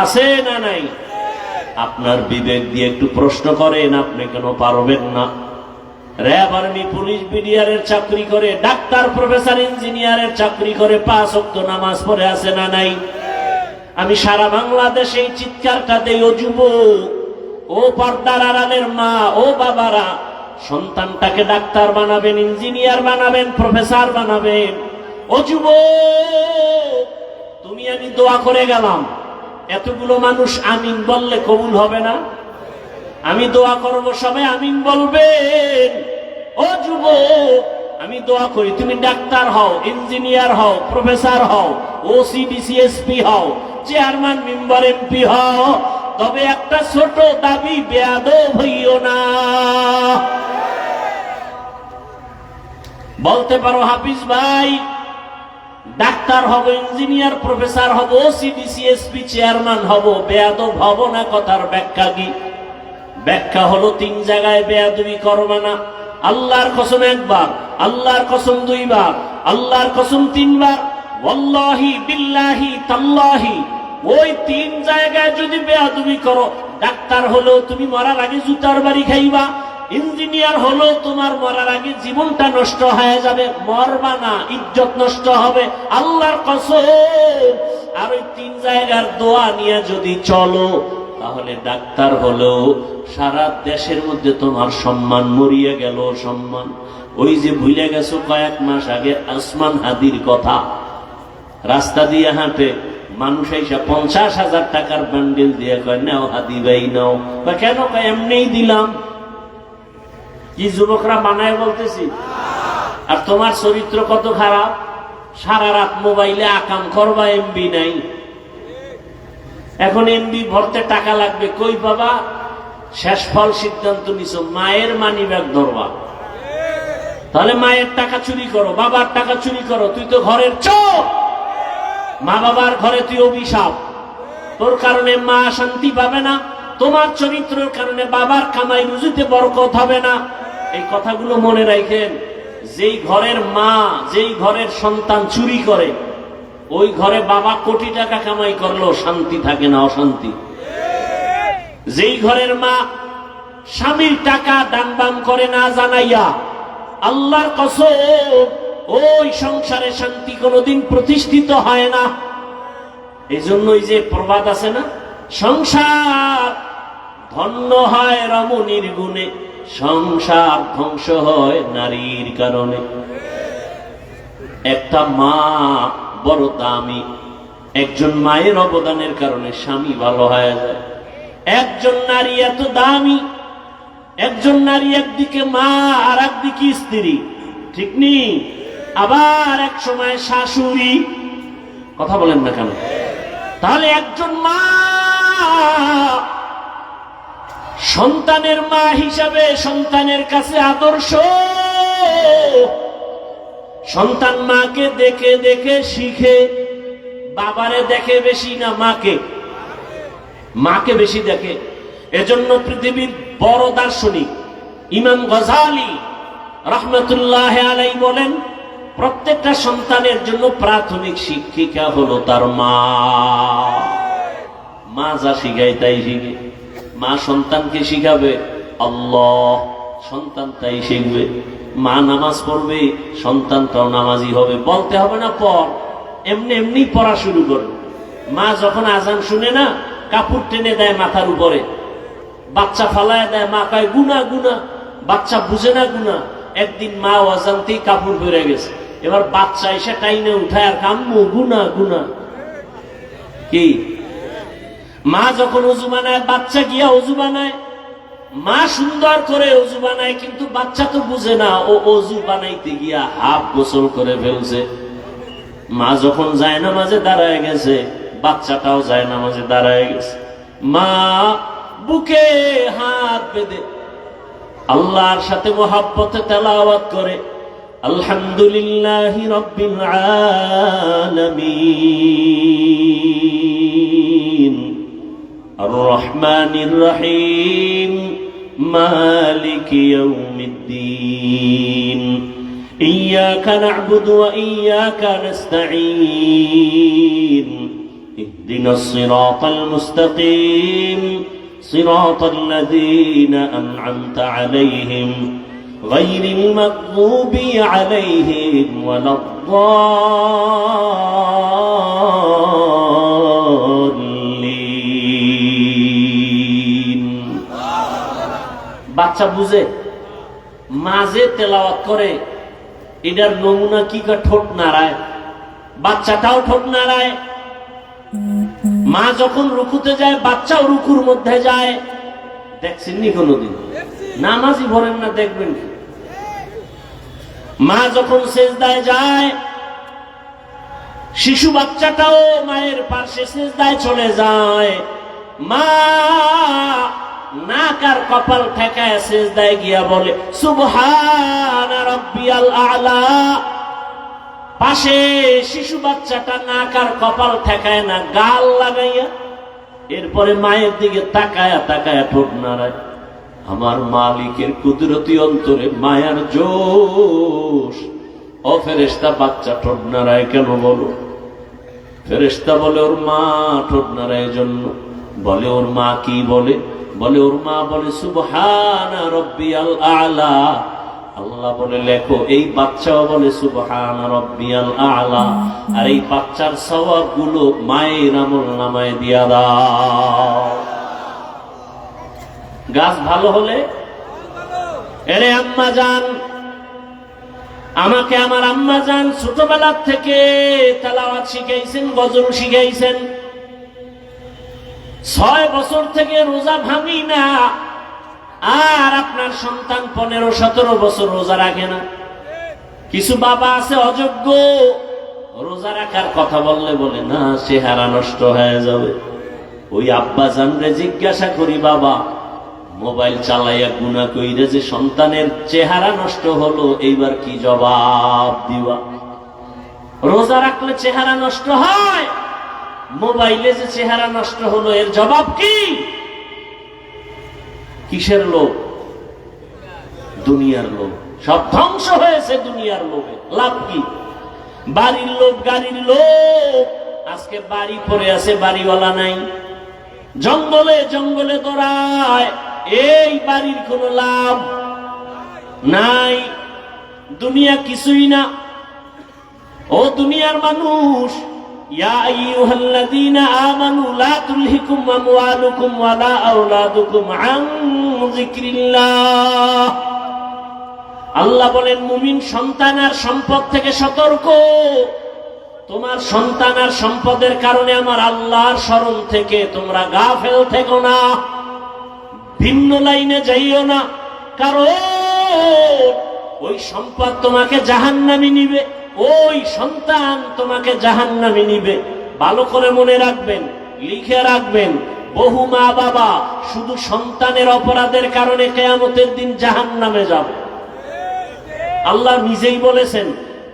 আছে না নাই? আপনার বিবেক দিয়ে একটু প্রশ্ন করেন, আপনি কেন পারবেন না? র‍্যাব, আর্মি, পুলিশ, বিডিআরের চাকরি করে, ডাক্তার, প্রফেসর, ইঞ্জিনিয়ারের চাকরি করে, 5 ওয়াক্ত নামাজ পড়ে আছে না নাই? আমি সারা বাংলাদেশে এই চিৎকারটা দেই, ও যুবক, ও পর্দার আড়ালের মা, ও বাবারা, সন্তানটাকে ডাক্তার বানাবেন, ইঞ্জিনিয়ার বানাবেন, প্রফেসর বানাবেন। ও যুবক, তুমি আমি দোয়া করে গেলাম, এতগুলো মানুষ আমিন বললে কবুল হবে না? আমি দোয়া করব, সবাই আমিন বলবেন। ও যুবক, আমি দোয়া করি তুমি ডাক্তার হও, ইঞ্জিনিয়ার হও, প্রফেসর হও, ওসি, ডিসি, এসপি হও, চেয়ারম্যান, মেম্বার, এমপি হও, তবে একটা ছোট দাবি, বেয়াদব হইও না। বলতে পারো হাফিজ ভাই, ডাক্তার হব, ইঞ্জিনিয়ার, প্রফেসর হব, ওসি, ডিসি, এসপি, চেয়ারম্যান হব, বেয়াদব হব না। কথার ব্যাখ্যা কি? ব্যাখ্যা হলো 3 জায়গায় বেয়াদবি করবে না। আল্লাহর কসম 1 বার, আল্লাহর কসম 2 বার, আল্লাহর কসম 3 বার, ওয়াল্লাহি বিল্লাহি তাল্লাহি। ওই 3 জায়গায় যদি বেয়াদবি করো, ডাক্তার হলো তুমি মরার আগে জুতার বাড়ি খাইবা, ইঞ্জিনিয়ার হলো তোমার মরার আগে জীবনটা নষ্ট হয়ে যাবে, মরবা না, ইজ্জত নষ্ট হবে, আল্লাহর কসম। আর ওই 3 জায়গার দোয়া নিয়ে যদি চলো, তাহলে ডাক্তার হলেও সারা দেশের মধ্যে তোমার সম্মান মরিয়ে গেল। সম্মান ওই যে ভুলে গেছো কয়েক মাস আগে আসমান হাদির কথা, রাস্তা দিয়ে হাঁটে মানুষ এসে 50,000 টাকার বান্ডেল দিয়ে কয়, নাও হাদি ভাই নাও। বা কেন কয়, এমনিই দিলাম। কি যুবকরা বানায় বলতেছি? আর তোমার চরিত্র কত খারাপ, সারা রাত মোবাইলে আকাম করবা, এমবি নাই। এখন এমবি ভরতে টাকা লাগবে, কই বাবা? শেষ ফল সিদ্ধান্ত নিছো, মায়ের মানি ব্যাগ ধরবা। তাহলে মায়ের টাকা চুরি করো, বাবার টাকা চুরি করো, তুই তো ঘরের চোর। মা বাবার ঘরে তুই অভিশাপ, তোর কারণে মা শান্তি পাবে না, তোমার চরিত্রের কারণে বাবার কামাই রুজিতে বরকত হবে না। এই কথাগুলো মনে রাখেন। যেই ঘরের মা, যেই ঘরের সন্তান চুরি করে, ওই ঘরে বাবা কোটি টাকা কামাই করলেও শান্তি থাকে না, অশান্তি। যেই ঘরের মা স্বামীর টাকা দান বান করে না জানাইয়া, আল্লাহর কসম, ওই সংসারে শান্তি কোনোদিন প্রতিষ্ঠিত হয় না। এই জন্যই যে প্রবাদ আছে না, সংসার ধন্য হয় রমণীর গুণে, সংসার ধ্বংস হয় নারীর কারণে। একটা মা বড় দামি, একজন মায়ের অবদানের কারণে স্বামী ভালো হয়ে যায়। একজন নারী এত দামি, একজন নারী একদিকে মা আর একদিকে স্ত্রী, ঠিক নেই? আবার এক সময় শাশুড়ি। কথা বলেন না কেন? তাহলে একজন মা সন্তানের মা হিসাবে সন্তানের কাছে আদর্শ। সন্তান মাকে দেখে দেখে শিখে, বাবারে দেখে বেশি না, মাকে বেশি দেখে। এজন্য পৃথিবীর বড় দার্শনিক ইমাম গজালি রাহমাতুল্লাহ আলাইহি বলেন, প্রত্যেকটা সন্তানের জন্য প্রাথমিক শিক্ষিকা হলো তার মা। মা যা শিখায় তাই শিখে। মা সন্তানকে শিখাবে আল্লাহ, সন্তান তাই শিখবে। মা নামাজ পড়বে, সন্তানটাও নামাজি হবে। বলতে হবে না পড়, এমনি এমনি পড়া শুরু করবে। মা যখন আজান শুনে না, কাপড় টেনে দেয় মাথার উপরে, বাচ্চা ফালায় দেয়, মা কয় গুনা গুনা। বাচ্চা বুঝে না গুনা। একদিন মা অজান্তেই কাপড় পরে গেছে, এবার বাচ্চা এসে টাইনে উঠায় আর কাম্মু গুনা গুনা। কি? মা যখন অজু বানায়, বাচ্চা গিয়া অজু বানায়। মা সুন্দর করে অজু বানায়, কিন্তু বাচ্চা তো বুঝে না, ও অজু বানাইতে গিয়া হাফ গোসল করে ফেলছে। মা যখন যায় নামাজে দাঁড়ায় গেছে, বাচ্চাটাও যায় নামাজে দাঁড়ায় গেছে। মা বুকে হাত বেঁধে আল্লাহর সাথে মুহাব্বতে তেলাওয়াত করে, আলহামদুলিল্লাহি রাব্বিল আলামিন আর রহমানির রহিম মালিকি ইয়াউমিদ্দিন ইয়্যাকা না'বুদু ওয়া ইয়্যাকা নাস্তাঈন ইহদিনাস সিরাতাল মুস্তাকিম সিরাতাল লাযীনা আন'আমতা আলাইহিম গায়রিল মাগযুবি আলাইহিম ওয়ালাদ-দাল্লিন। বাচ্চা বুঝে, মাঝে তেলাওয়াত করে, এটার নমুনা কি কা ঠোঁট নাড়ায়, বাচ্চাটাও ঠোঁট নাড়ায়। মা যখন রুকুতে যায় বাচ্চাও রুকুর মধ্যে যায়। দেখছেন নি কোনদিন? নামাজই ভরেন না, দেখবেন কি? মা যখন সেজদায় যায় শিশু বাচ্চাটাও মায়ের পাশে সেজদায় চলে যায়। মা নাক আর কপাল ঠেকায় সেজদায় গিয়া বলে সুবহানা রাব্বিয়াল আ'লা। পাশে শিশু বাচ্চাটা নাক আর কপাল ঠেকায় না, গাল লাগাইয়া এরপরে মায়ের দিকে তাকায়া তাকায়া ঠোঁট নাড়ায়। আমার মালিকের কুদরতি অন্তরে মায়ার জোশ। ও ফেরেশতা, বাচ্চা ঠোঁট নাড়ায় কেন বলো? ফেরেশতা বলে ওর মা ঠোঁট নাড়ায় জন্য। বলে ওর মা কি বলে? বলে ওর মা বলে সুবহানা রাব্বিয়াল আ'লা। আল্লাহ বলে লেখো এই বাচ্চাও বলে সুবহানা রাব্বিয়াল আ'লা, আর এই বাচ্চার সওয়াব গুলো মায়ের আমলনামায় দিয়া দাও। গাছ ভালো হলে এরে আম্মা জান, আমাকে আমার আম্মা জান ছোটবেলা থেকে তেলাওয়াত শিখাইছেন, গজল শিখাইছেন। 6 বছর থেকে রোজা ভাঙি না, আর আপনার সন্তান 15-17 বছর রোজা রাখে না। কিছু বাবা আছে অযোগ্য, রোজা রাখার কথা বললে বলে না চেহারা নষ্ট হয়ে যাবে। ওই আব্বা জানরে জিজ্ঞাসা করি, বাবা মোবাইল চালাইয়া গুনাহ কইরা যে সন্তানের চেহারা নষ্ট হলো, এইবার কি জবাব দিবা? রোজা রাখলে চেহারা নষ্ট হয়, মোবাইলে যে চেহারা নষ্ট হলো এর জবাব কি? কিসের লোভ? দুনিয়ার লোভ। সব ধ্বংস হয়েছে দুনিয়ার লোভে। লাভ কি? বাড়ির লোভ, গাড়ির লোভ। আজকে বাড়ি পড়ে আছে, বাড়িওয়ালা নাই। জঙ্গলে জঙ্গলে দৌড়ায়, এই বাড়ির কোনো লাভ নাই। দুনিয়া কিছুই না। ও দুনিয়ার মানুষ, ইয়া আইয়ুহাল্লাযীনা আমানু লা তুলহিকুম আমওয়ালুকুম ওয়ালা আওলাদুকুম আন যিকরিল্লাহ। আল্লাহ বলেন মুমিন সন্তান আর সম্পদ থেকে সতর্ক। তোমার সন্তান আর সম্পদের কারণে আমার আল্লাহর স্মরণ থেকে তোমরা গাফেল থেকো না, ভিন্ন লাইনে যাইও না। কারণ ওই সম্পদ তোমাকে জাহান্নামে নিবে, ওই সন্তান তোমাকে জাহান্নামে নিবে। ভালো করে মনে রাখবেন, লিখে রাখবেন। বহু মা বাবা শুধু সন্তানের অপরাধের কারণে কিয়ামতের দিন জাহান্নামে যাবে। আল্লাহ নিজেই বলেছেন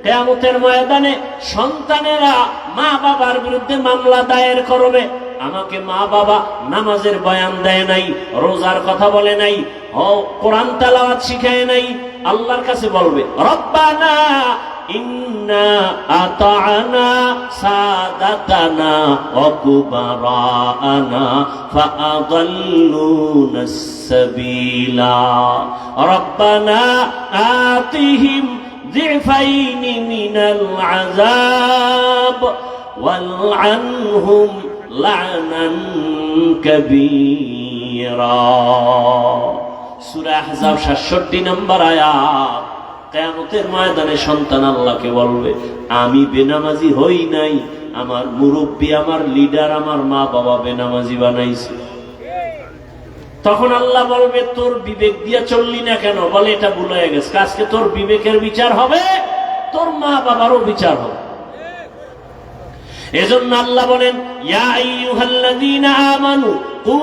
কিয়ামতের ময়দানে সন্তানেরা মা বাবার বিরুদ্ধে মামলা দায়ের করবে। আমাকে মা বাবা নামাজের বয়ান দেয় নাই, রোজার কথা বলে নাই, ও কোরআন তেলাওয়াত শিখায় নাই। আল্লাহর কাছে বলবে রব্বানা ইন্না আতা'না সাদাতানা ওয়া কুবারানা ফাআদাল্লুনাস সাবিলা রব্বানা আতিহিম যিফাইনি মিনাল আযাব ওয়ালআনহুম লা'নান কাবীরা। সূরা আহজাব 67 নম্বর আয়াত। কিয়ামতের ময়দানে সন্তান আল্লাহকে বলবে আমি বেনামাজি হই নাই, আমার মুরব্বী, আমার লিডার, আমার মা বাবা বেনামাজি বানাইছে। তখন আল্লাহ বলবে তোর বিবেক দিয়ে চললি না কেন? বলে এটা ভুল হয়ে গেছে, আজকে তোর বিবেকের বিচার হবে, তোর মা বাবারও বিচার হবে। এজন্য আল্লাহ বলেন ইয়া আইয়ুহাল্লাযীনা আমানু কু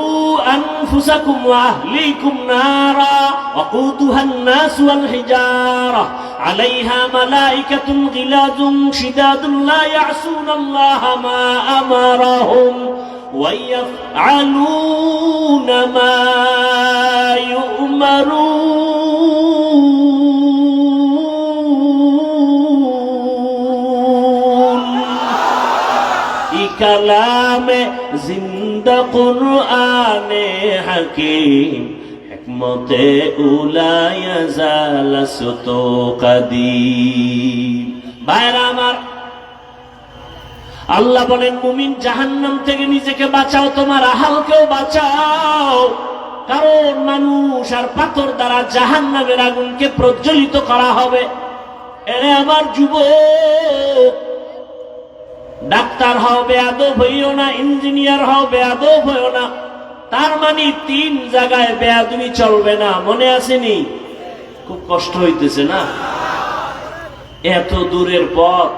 আনফুসাকুম ওয়া আহলিকুম নারা ওয়াকুদুহান নাস ওয়াল হিজারা আলাইহা মালাইকাতুন গিলাযুন শিদাদুন লা ইয়াসুনাল্লাহা মা আমারাহুম ওয়া ইয়াফআলুনা মা ইউমারুন। জিন্দা কুরআনে হাকিম হিকমতে উলায়া জালাসতু কাদিম। ভাইরা আমার, আল্লাহ বলেন মুমিন জাহান্নাম থেকে নিজেকে বাঁচাও, তোমার আহালকেও বাঁচাও, কারণ মানুষ আর পাথর দ্বারা জাহান্নামের আগুনকে প্রজ্বলিত করা হবে। এরে আমার যুবক, ডাক্তার হও বেয়াদব হইও না, ইঞ্জিনিয়ার হও বেয়াদব হইও না। তার মানে 3 জায়গায় বেয়াদবি চলবে না, মনে আসেনি? খুব কষ্ট হইতেছে না? এত দূরের পথ,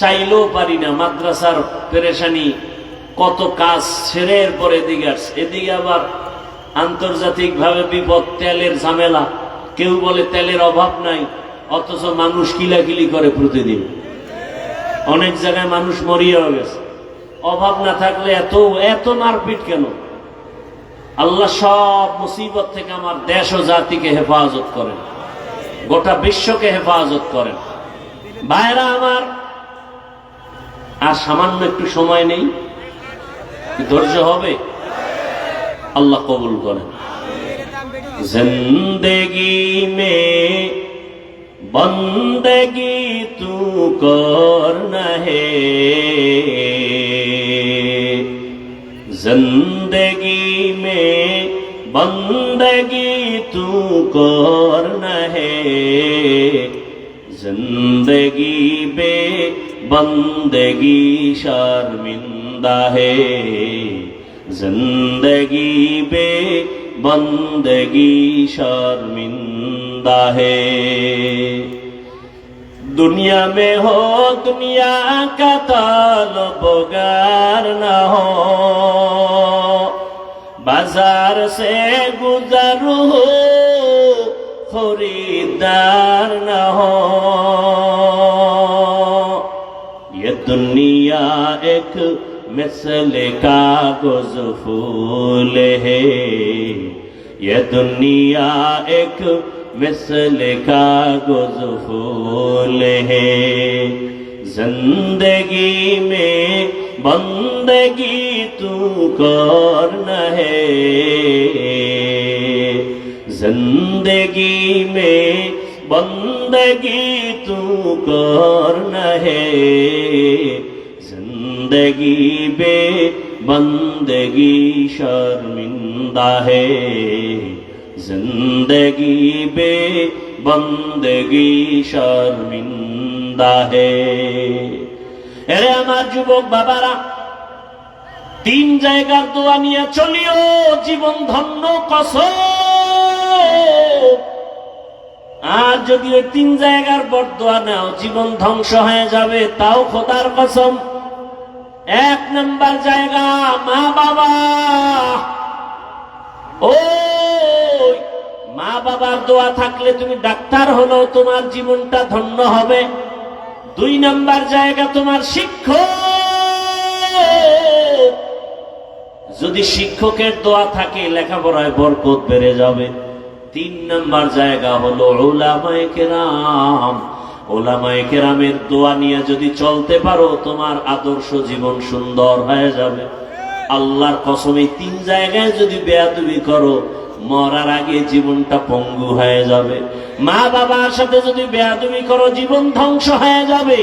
চাইলেও পারি না। মাদ্রাসার পেরেশানি, কত কাজ ছেড়ে পরে এদিকে আসছে। এদিকে আবার আন্তর্জাতিক ভাবে বিপদ, তেলের ঝামেলা। কেউ বলে তেলের অভাব নাই, অথচ মানুষ কিলাকিলি করে প্রতিদিন। অনেক জায়গায় মানুষ মরিয়া গেছে। অভাব না থাকলে এত এত মারপিট কেন? আল্লাহ সব মুসিবত থেকে আমার দেশ ও জাতিকে হেফাজত করেন, গোটা বিশ্বকে হেফাজত করেন। ভাইরা আমার, আর সামান্য একটু সময় নেই, ধৈর্য হবে, আল্লাহ কবুল করেন। জিন্দেগি মে বন্দেগি তু করনা হে, जिंदगी में बंदगी तू करना है, जिंदगी बे बंदगी शर्मिंदा है, जिंदगी बे बंदगी शर्मिंदा है। दुनिया में हो दुनिया का ताल्लुकार न हो, बाजार से गुजर हो खरीदार न हो। ये दुनिया एक मिसल कागज फूल है, ये दुनिया एक मिसल कागज फूल है, जिंदगी में बंदगी तू करना है, जिंदगी में बंदगी तू करना है, जिंदगी बे बंदगी शर्मिंदा है, जिंदगी बे बंदगी शर्मिंदा है। এরে আমার যুবক বাবারা, 3 জায়গার দোয়া নিয়ে চলিও, জীবন ধন্য কসম। আর যদি ওই 3 জায়গার বরদোয়া নাও, জীবন ধ্বংস হয়ে যাবে, তাও খোদার কসম। 1 নাম্বার জায়গা মা বাবা। ও মা বাবার দোয়া থাকলে তুমি ডাক্তার হলেও তোমার জীবনটা ধন্য হবে। 2 নাম্বার জায়গা তোমার শিক্ষক, যদি শিক্ষকের দোয়া থাকে লেখাপড়ায় বরকত বেড়ে যাবে। 3 নাম্বার জায়গা হলো উলামায়ে কেরাম। উলামায়ে কেরামের দোয়া নিয়ে যদি চলতে পারো, তোমার আদর্শ জীবন সুন্দর হয়ে যাবে। আল্লাহর কসম, এই 3 জায়গায় যদি বেয়াদবি করো, মরার আগে জীবনটা পঙ্গু হয়ে যাবে। মা বাবার সাথে যদি বেয়াদবি করো, জীবন ধ্বংস হয়ে যাবে।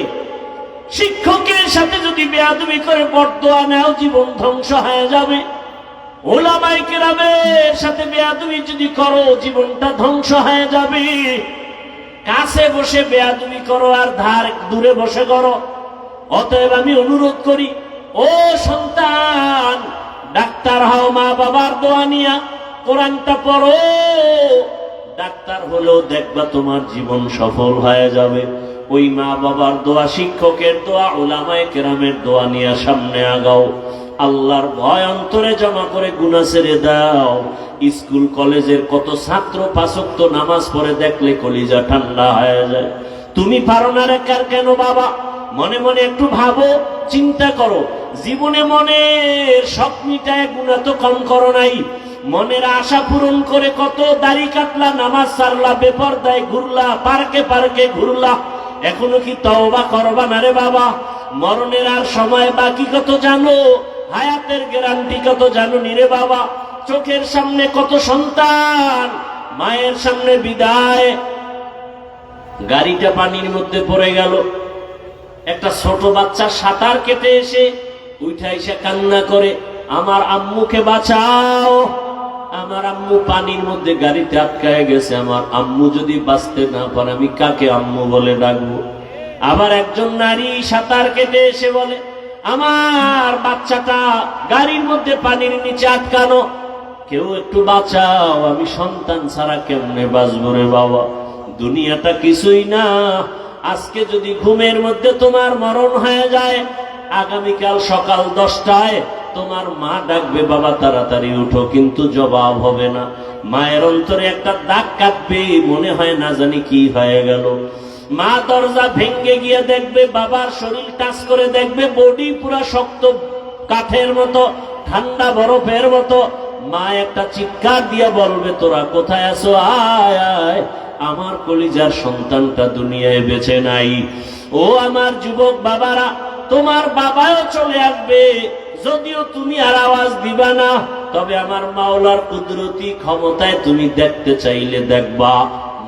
শিক্ষকের সাথে যদি বেয়াদবি করে বরদোয়া নাও, জীবন ধ্বংস হয়ে যাবে। উলামায়ে কেরামের সাথে বেয়াদবি যদি করো, জীবনটা ধ্বংস হয়ে যাবে। কাছে বসে বেয়াদবি করো আর দূরে বসে করো। অতএব আমি অনুরোধ করি, ও সন্তান, ডাক্তার হও মা বাবার দোয়া নিয়া, কোরআনটা পড়ো। ডাক্তার হলেও দেখবা তোমার জীবন সফল হয়ে যাবে। ওই মা বাবার দোয়া, শিক্ষকের দোয়া, উলামায়ে কেরামের দোয়া নিয়ে সামনে আগাও। আল্লাহর ভয় অন্তরে জমা করে গুনাহ ছেড়ে দাও। স্কুল কলেজের কত ছাত্র 5 ওয়াক্ত নামাজ পড়ে দেখলে কলিজা ঠান্ডা হয়ে যায়। তুমি পারো না রে, কেন বাবা? মনে মনে একটু ভাবো, চিন্তা করো। জীবনে মনের শখ মিটায় গুনাহ তো কম করো নাই। মনের আশা পূরণ করে কত দাড়ি কাটলা, নামাজ ছাড়লা, বেপরদায় ঘুরলা, পার্কে পার্কে ঘুরলা। এখনো কি তওবা করবা না রে বাবা? মরণের আর সময় বাকি কত জানো? হায়াতের গ্যারান্টি কত জানো রে বাবা? চোখের সামনে কত সন্তান মায়ের সামনে বিদায়, গাড়িটা পানির মধ্যে পড়ে গেল, একটা ছোট বাচ্চা সাঁতার কেটে এসে উঠা এসে কান্না করে, আমার আম্মুকে বাঁচাও, আমার আম্মু পানির মধ্যে গাড়িতে আটকায় গেছে, আমার আম্মু যদি বাঁচতে না পারে আমি কাকে আম্মু বলে ডাকবো? আবার একজন নারী সাঁতার কেটে এসে বলে, আমার বাচ্চাটা গাড়ির মধ্যে পানির নিচে আটকানো, কেউ একটু বাঁচাও, আমি সন্তান ছাড়া কেমনে বাঁচবো রে বাবা? দুনিয়াটা কিছুই না। আজকে যদি ঘুমের মধ্যে তোমার মরণ হয়ে যায়, আগামীকাল সকাল 10টায় তোমার মা ডাকবে, বাবা তাড়াতাড়ি উঠো, কিন্তু জবাব হবে না। মায়ের অন্তরে একটা দাগ কাটবে, মনে হয় না জানি কি হয়ে গেল। মা দরজা ভেঙ্গে গিয়ে দেখবে, বাবার শরীর টাচ করে দেখবে বডি পুরা শক্ত কাঠের মতো, ঠান্ডা বরফের মতো। মা একটা চিৎকার দিয়ে বলবে, তোরা কোথায় আছো? আয় আয়, আমার কলিজার সন্তানটা দুনিয়ায় বেঁচে নাই। ও আমার যুবক বাবারা, তোমার বাবাও চলে আসবে, যদিও তুমি আর আওয়াজ দিবা না, তবে আমার মাওলার কুদরতি ক্ষমতায় তুমি দেখতে চাইলে দেখবা।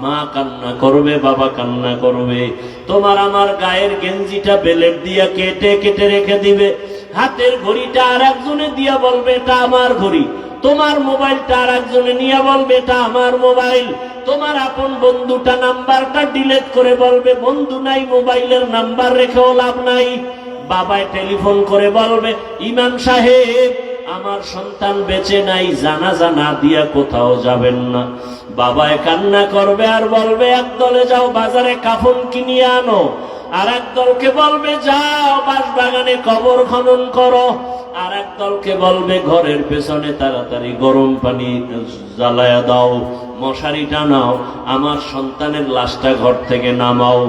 মা কান্না করবে, বাবা কান্না করবে, তোমার আমার গায়ের গেঞ্জিটা বেলেট দিয়া কেটে কেটে রেখে দিবে, হাতের ঘড়িটা আর একজনে দিয়া বলবে এটা আমার ঘড়ি, তোমার মোবাইলটা আর একজনে নিয়ে বলবে এটা আমার মোবাইল, তোমার আপন বন্ধুটা নাম্বারটা ডিলিট করে বলবে বন্ধু নাই, মোবাইলের নাম্বার রেখেও লাভ নাই। বাবায় টেলিফোন করে বলবে, ইমাম সাহেব আমার সন্তান বেঁচে নাই, জানাজা না দিয়া কোথাও যাবেন না। বাবায় কান্না করবে আর বলবে, একদলে যাও বাজারে কাফন কিনিয়ে আনো, আর এক দলকে বলবে যাও বাঁশবাগানে কবর খনন করো, আর এক দলকে বলবে ঘরের পেছনে তাড়াতাড়ি গরম পানি জ্বালায়া দাও, মশারি টানাও, আমার সন্তানের লাশটা ঘর থেকে নামাও।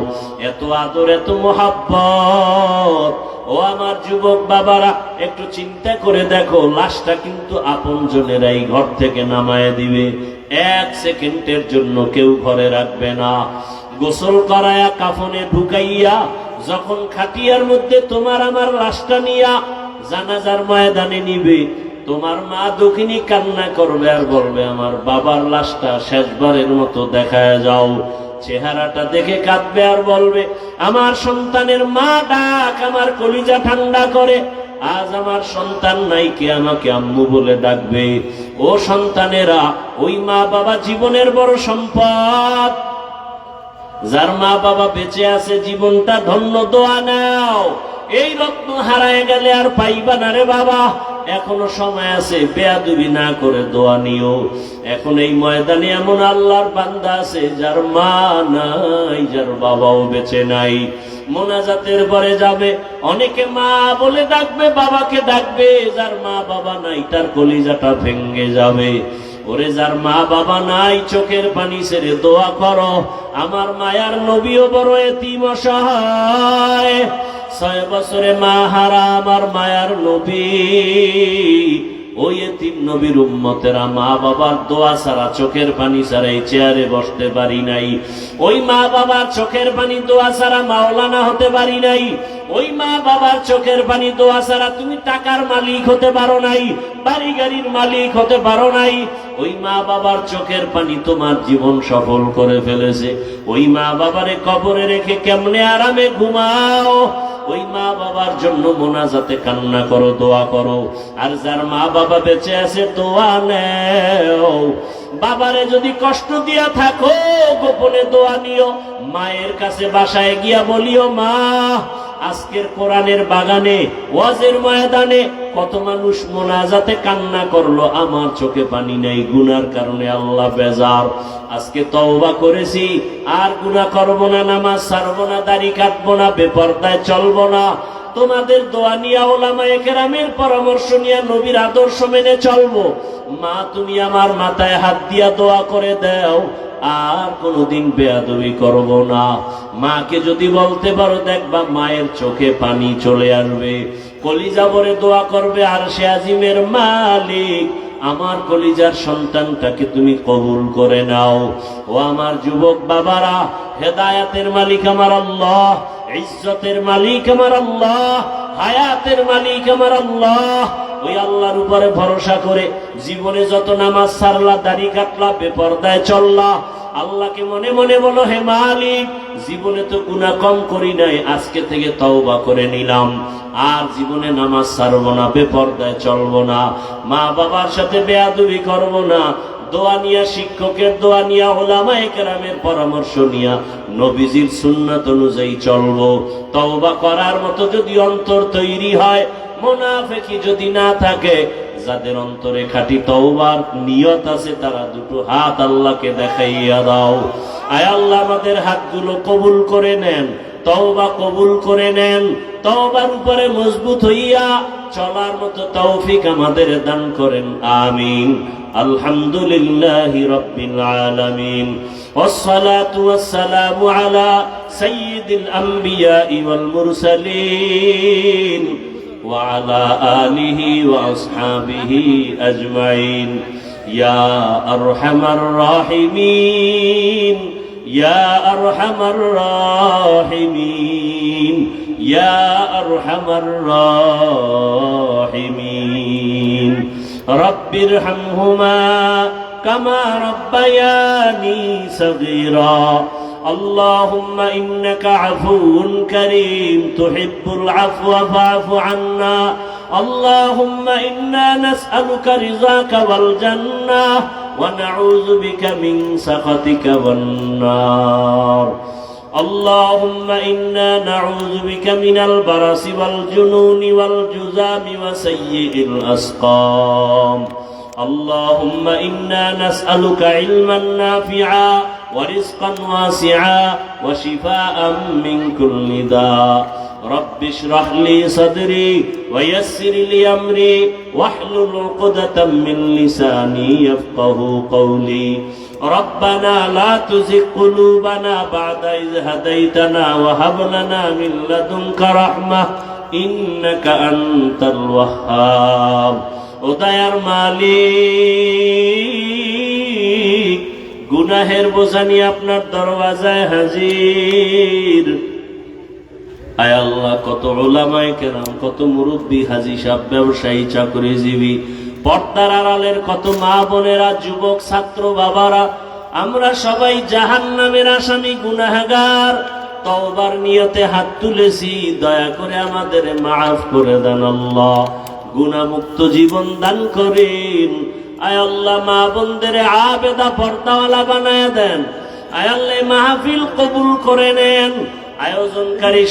এত আদর, এত মোহাব্বত। ও আমার যুবক বাবারা, একটু চিন্তা করে দেখো, লাশটা কিন্তু আপন জনেরাই ঘর থেকে নামায় দিবে, 1 সেকেন্ডের জন্য কেউ ঘরে রাখবে না। গোসল করায়া কাফনে ঢুকাইয়া যখন খাটিয়ার মধ্যে তোমার আমার লাশটা নিয়া জানাজার ময়দানে নিবে, তোমার মা দক্ষিণী কান্না করবে আর বলবে, আমার বাবার লাশটা শেষবারের মতো দেখায় যাও। চেহারাটা দেখে কাঁদবে আর বলবে, আমার সন্তানের মা ডাক আমার কলিজা ঠান্ডা করে, আজ আমার সন্তান নাই, কে আমাকে আম্মু বলে ডাকবে? ও সন্তানেরা, ওই মা বাবা জীবনের বড় সম্পদ। যার মা বাবা বেঁচে আছে জীবনটা ধন্য, দোয়া নাও। এই রত্ন হারায় গেলে আর পাইবা না রে বাবা, এখনো সময় আছে, বেয়াদবি না করে দোয়া নিও। এখন এই ময়দানে এমন আল্লাহর বান্দা আছে যার মা নাই, যার বাবাও বেঁচে নাই। মোনাজাতের পরে যাবে, অনেকে মা বলে ডাকবে, বাবাকে ডাকবে, যার মা বাবা নাই তার কলিজাটা ভেঙ্গে যাবে। ওরে যার মা বাবা নাই, চোখের পানি ছেড়ে দোয়া করো। আমার মায়ার নবীও বড় এতিম অসহায়, 6 বছরে মা হারা আমার মায়ার নবী। ওই এতিম নবীর উম্মতেরা মা বাবার দোয়া ছাড়া, চোখের পানি ছাড়া এই চেয়ারে বসতে পারি নাই। ওই মা বাবার চোখের পানি দোয়া ছাড়া মাওলানা হতে পারি নাই। ওই মা বাবার চোখের পানি দোয়া ছাড়া তুমি টাকার মালিক হতে পারো নাই, বাড়ি গাড়ির মালিক হতে পারো নাই। ওই মা বাবার চোখের পানি তোমার জীবন সফল করে ফেলেছে। ওই মা বাবারে কবরে রেখে কেমনে আরামে ঘুমাও। ওই মা বাবার জন্য মোনাজাতে কান্না করো, দোয়া করো। আর যার মা বাবা বেঁচে আছে দোয়া নেও। বাবারে যদি কষ্ট দিয়া থাকো, গোপনে দোয়া নিও। মায়ের কাছে বাসায় গিয়া বলিও, মা আজকের কোরআনের বাগানে, ওয়াজের ময়দানে কত মানুষ মোনাজাতে কান্না করলো, আমার চোখে পানি নেই, গুনার কারণে আল্লাহ বেজার। আজকে তওবা করেছি, আর গুনাহ করব না, নামাজ ছাড়বো না, দাড়ি কাটবো না, বেপরদায় চলবো না। তোমাদের দোয়া নিয়া, ওলামায়ে কেরামের পরামর্শ নিয়া, নবীর আদর্শ মেনে চলবো। মা তুমি আমার মাথায় হাত দিয়া দোয়া করে দাও, আর কোনদিন বেয়াদবি করব না। মাকে যদি বলতে পারো, দেখবা মায়ের চোখে পানি চলে আসবে, কলিজা ভরে দোয়া করবে, আর সে আজিমের মালিক আমার কলিজার সন্তানটাকে তুমি কবুল করে নাও। ও আমার যুবক বাবারা, হেদায়েতের মালিক আমার আল্লাহ, ইজ্জতের মালিক আমার আল্লাহ, হায়াতের মালিক আমার আল্লাহ। ওই আল্লাহর উপরে ভরসা করে জীবনে যত নামাজ ছাড়লা, দাড়ি কাটলা, বেপরদায় চললা, আল্লাহকে মনে মনে বলো, হে মালিক, জীবনে তো গুনাহ কম করি নাই, আজকে থেকে তওবা করে নিলাম, আর জীবনে নামাজ ছাড়বো না, বেপরদায় চলবো না, মা বাবার সাথে বেয়াদবি করবো না, দোয়া নিয়া, শিক্ষকের দোয়া নিয়া, উলামায়ে কেরামের পরামর্শ নিয়া নবীজির সুন্নাত অনুযায়ী চলবো। তওবা করার মতো যদি অন্তর তৈরি হয়, মুনাফিকি যদি না থাকে, যাদের অন্তরে খাঁটি তওবার নিয়ত আছে, তারা দুটো হাত আল্লাহকে দেখাইয়া দাও। আয় আল্লাহ, আমাদের হাতগুলো কবুল করে নেন, তওবা কবুল করে নেন, তওবার উপরে মজবুত হইয়া চলার মতো তৌফিক আমাদের দান করেন, আমিন। আলহামদুলিল্লাহি রাব্বিল আলামিন, ওয়াসসালাতু ওয়াসসালামু আলা সাইয়্যিদিল আম্বিয়াই ওয়াল মুরসালিন ওয়া আলা আলিহি ওয়া আসহাবিহি আজমাইন। ইয়া আরহামার রাহিমিন, ইয়া আরহামার রাহিমিন, ইয়া আরহামার রাহিমিন। রব্বিরহামহুমা কামা রব্বায়ানি সগীরা। আল্লাহুম্মা ইন্নাকা আফুউন কারীম তুহিব্বুল আফওয়া ফা'ফু আন্না। আল্লাহুম্মা ইন্না নাসআলুকা রিযাকা ওয়াল জান্নাহ ওয়া নাউযু বিকা মিন সাখাতিকা ওয়ান নার। اللهم إنا نعوذ بك من البرص والجنون والجذام وسيء الأسقام. اللهم إنا نسألك علما نافعا ورزقا واسعا وشفاء من كل داء. رب اشرح لي صدري ويسر لي أمري واحلل عقدة من لساني يفقه قولي. ربنا لا تزغ قلوبنا بعد إذ هديتنا وهب لنا من لدنك رحمة إنك أنت الوهاب. ও দয়ার মালিক, গুনাহের বোঝা নিয়ে আপনার দরওয়াজায় হাজির। আয় আল্লাহ, কত উলামায়ে কেরাম, কত মুরব্বী, হাজী সাহেব, ব্যবসায়ী, চাকরিজীবী, পর্দার আড়ালের কত মা বোনেরা, যুবক, ছাত্র, বাবারা, আমরা সবাই জাহান্নামের আসামি, গুনাহগার। তওবার নিয়তে হাত তুলেছি, দয়া করে আমাদের মাফ করে দেন আল্লাহ, গুনাহমুক্ত জীবন দান করেন। আয় আল্লাহ, মা বোনদের আবেদা পর্দাওয়ালা বানায় দেন। আয় আল্লাহ, মাহফিল কবুল করে নেন। আয়োজনকারী